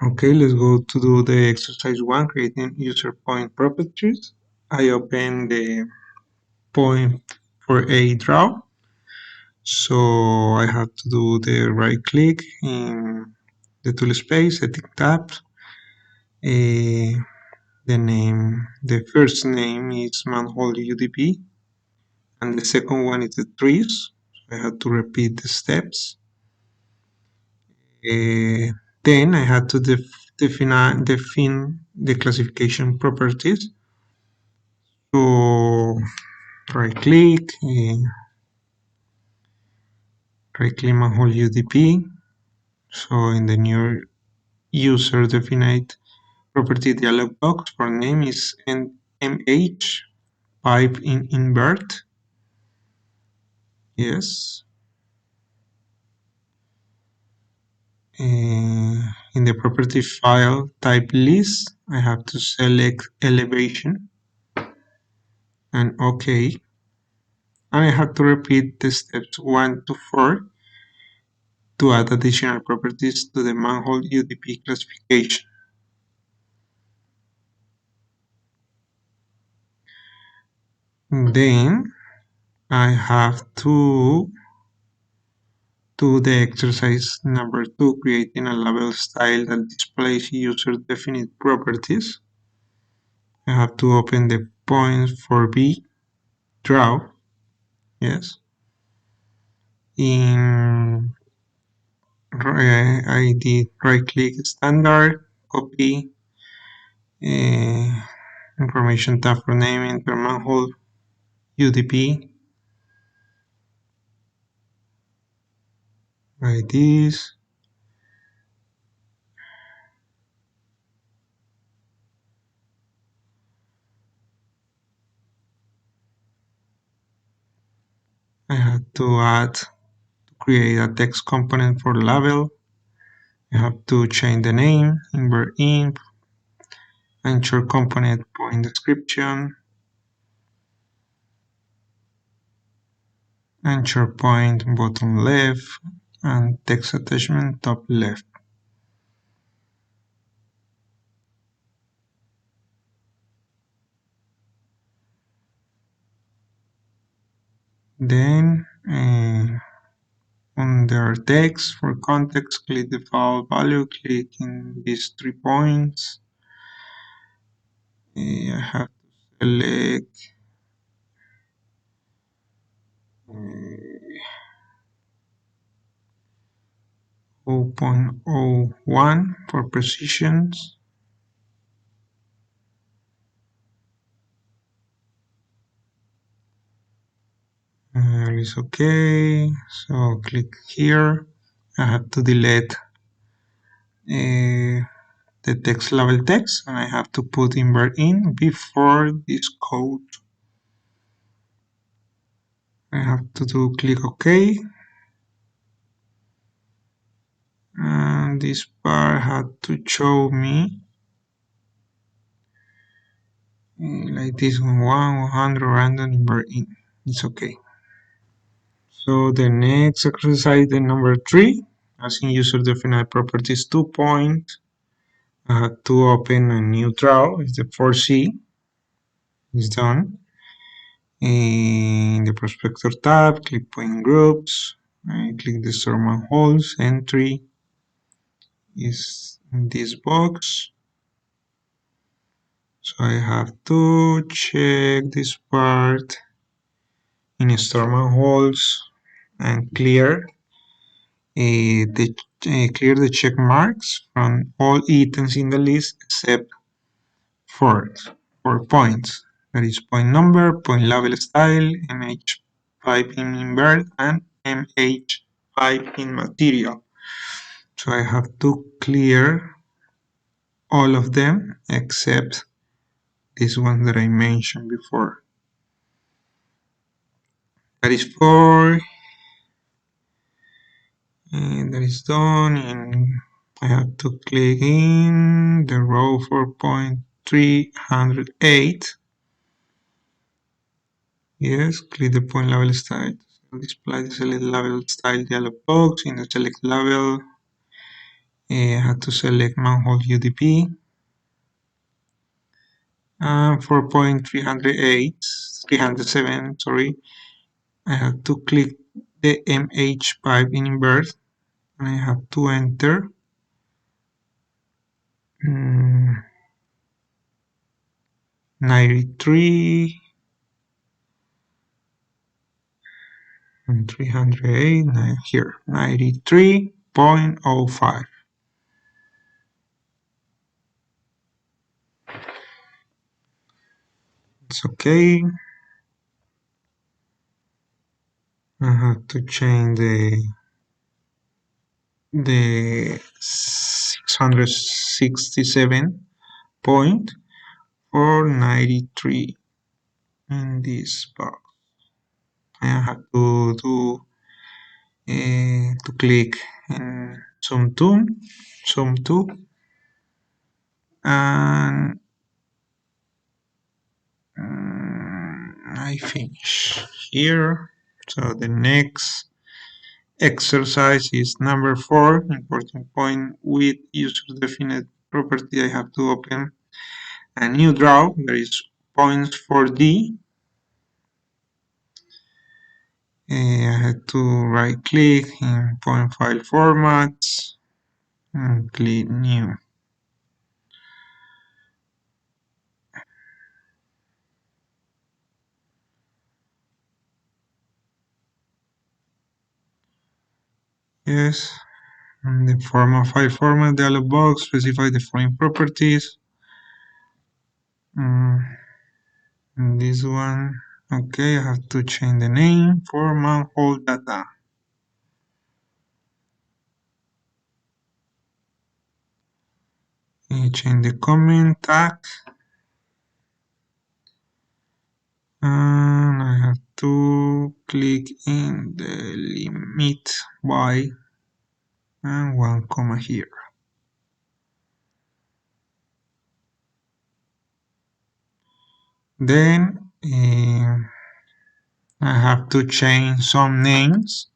Okay, let's go to do the exercise 1, creating user point properties. I open the point for a draw. So I have to do the right click in the tool space, setting tab. The first name is manhole UDP, and the second one is the trees. So I have to repeat the steps. Then I had to define the classification properties. So right click, manhole UDP. So in the new user defined property dialog box for name is MH pipe in invert. Yes. In the property file type list, I have to select elevation and OK. And I have to repeat the steps 1 to 4 to add additional properties to the manhole UDP classification. Then I have to do the exercise number 2, creating a label style that displays user-defined properties. I have to open the points for B, draw, yes. I did right-click standard, copy, information tab for naming per manhole UDP, like this. I have to create a text component for label. I have to change the name, invert in, anchor component point description, anchor point bottom left, and text attachment top left. Then under text for context, click the file value, click in these 3 points. I have to select 0.01 for precisions. It's okay. So click here. I have to delete the text label text, and I have to put invert in before this code. I have to do click OK. And this part had to show me like this one, 100 random invert in. It's okay. So the next exercise, the number 3, as in user defined properties 2 point. I have to open a new draw. It's the 4C. It's done. In the prospector tab, click point groups. I click the store manholes. Entry is in this box. So I have to check this part in store manholes and clear the check marks from all items in the list except for 4 points. That is point number, point label style, MH pipe in invert, and MH pipe in material. So I have to clear all of them except this one that I mentioned before. That is 4. And that is done, and I have to click in the row 4.308. Yes, click the point label style to display the select label style dialog box. In the select label, I have to select manhole UDP. For point 307, sorry, I have to click the MH pipe in invert, and I have to enter 93 and 308, here, 93.05. It's okay. I have to change the 667 point for 93 in this box. I have to click in zoom to, and I finish here. So the next exercise is number 4, important point with user defined property. I have to open a new draw. There is points for D. I had to right click in point file formats and click new. Yes, and the file format dialog box specify the following properties. And this one, okay, I have to change the name for manhole data. Change the comment tag, and I have to click in the limit by and 1 comma here. Then I have to change some names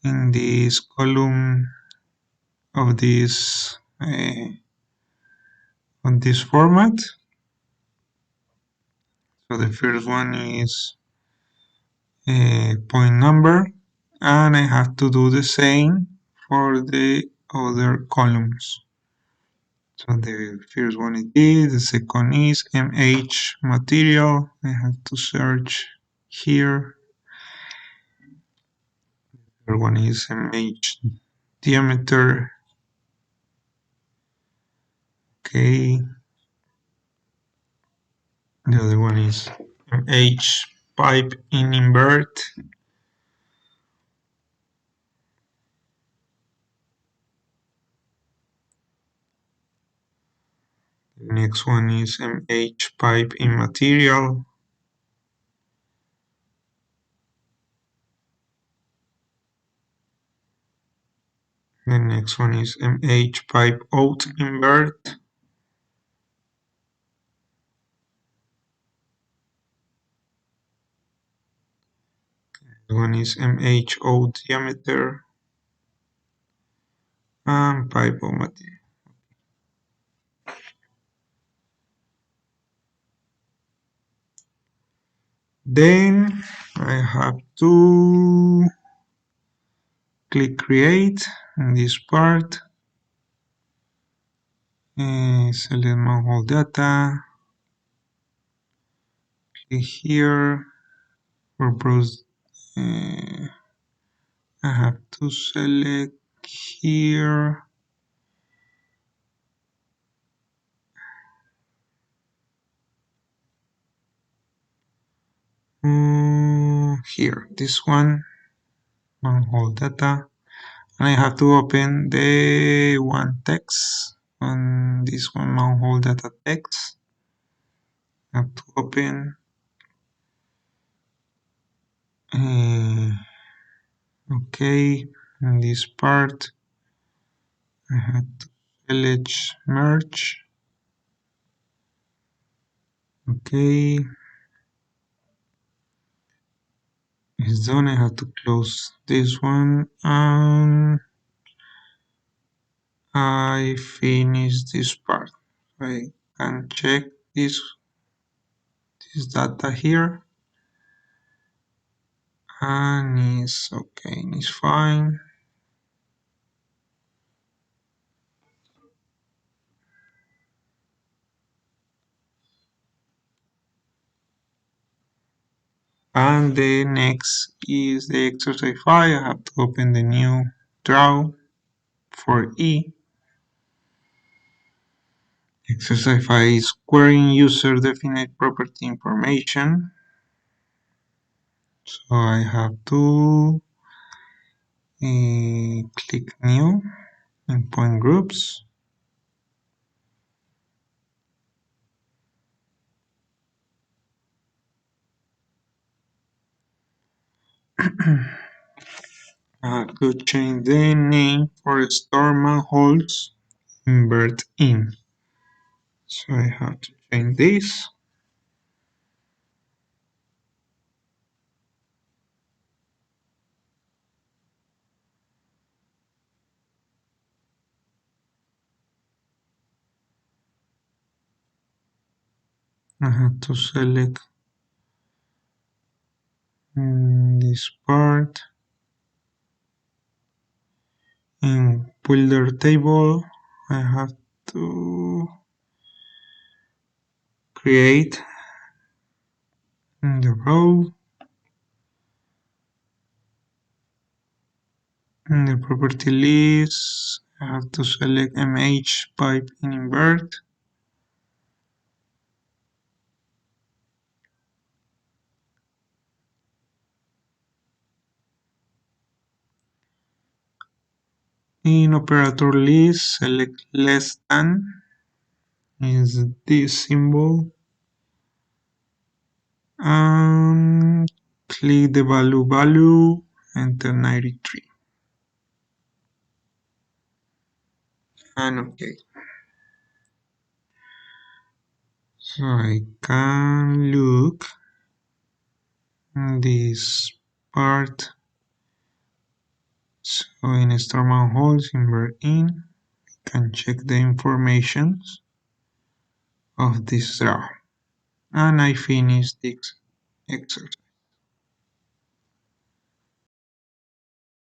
in this column of this on this format. So the first one is point number, and I have to do the same for the other columns. So the first one is this, the second is MH material. I have to search here. The third one is MH diameter. Okay. The other one is MH pipe in invert. The next one is MH pipe in material. The next one is MH pipe out invert. The one is MH out diameter and pipe out material. Then I have to click create in this part. Select manhole data. Click here for browse. I have to select here. Here, this one, manhole data, and I have to open the one text on this one, manhole data text. I have to open. Okay, in this part, I have to select merge. Okay, it's done. I have to close this one, and I finished this part. I can check this data here and it's okay, it's fine. And the next is the exercise 5. I have to open the new draw for E. Exercise 5 is querying user definite property information. So I have to click new in point groups. I could change the name for Storm Holds invert in. So I have to change this. I have to select this part. In builder table, I have to create the row. In the property list, I have to select MH pipe in invert. In operator list, select less than is this symbol and click the value, enter 93 and okay. So I can look this part. So in Storm Holes invert in, I can check the information of this draw. And I finish this exercise.